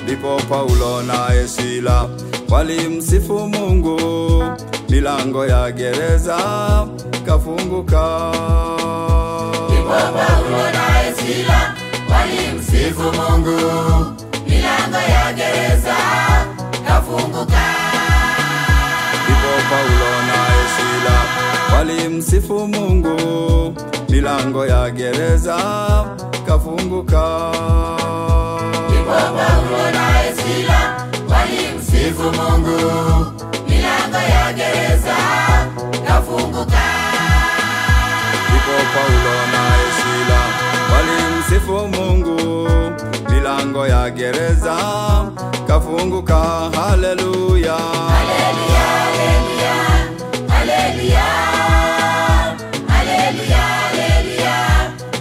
Ndipo Paulo na Sila walimsifu Mungu, milango ya gereza kafunguka. Ndipo Paulo na Sila walimsifu Mungu, milango ya gereza kafunguka. Ndipo Paulo na Sila walimsifu Mungu, milango ya gereza kafunguka. Ndipo Paulo na Sila walimsifu Mungu, milango ya gereza kafunguka. Ndipo Paulo na Sila walimsifu Mungu, milango ya gereza kafunguka. Haleluya, haleluya, haleluya, haleluya, haleluya,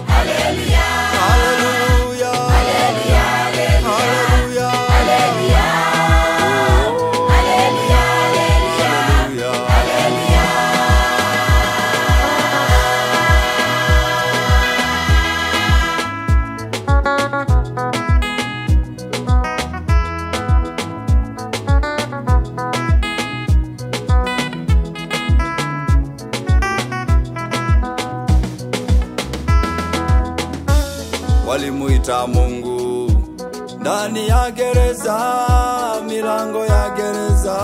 haleluya, haleluya, haleluya, haleluya, haleluya, haleluya, haleluya, haleluya. Walimuita Mungu ndani ya gereza, milango ya gereza.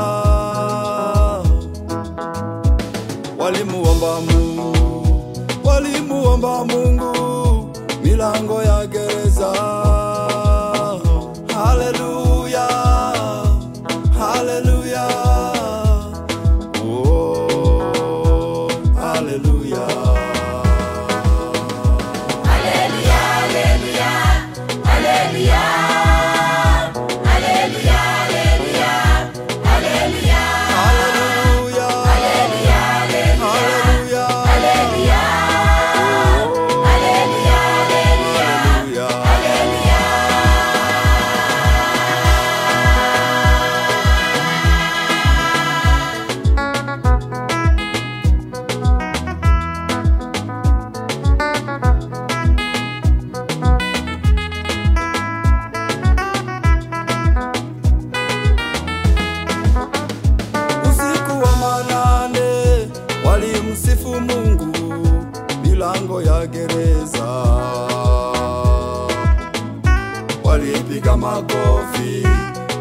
Walimuomba Mungu, milango ya gereza. Haleluya, haleluya, oh, haleluya. Walimsifu Mungu, milango ya gereza. Walipiga makofi,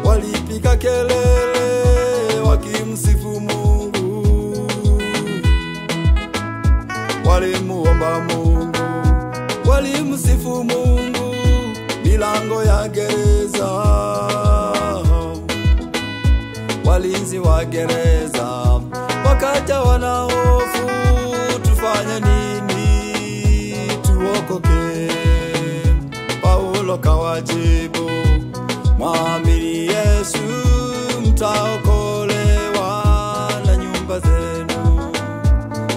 walipiga kelele, wakimsifu Mungu. Walimuomba Mungu, walimsifu Mungu, milango ya gereza. Walinzi wa gereza wakaja wana hofu, tufanye nini tuokoke? Paulo kawajibu, mwamini Yesu mtaokolewa na nyumba zenu.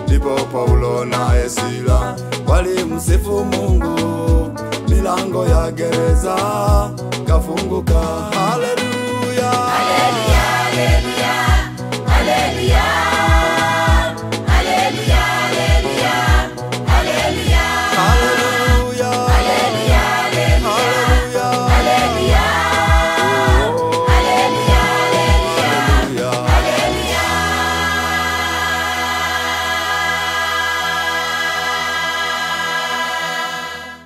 Ndipo Paulo na Sila walimsifu Mungu, milango ya gereza kafunguka.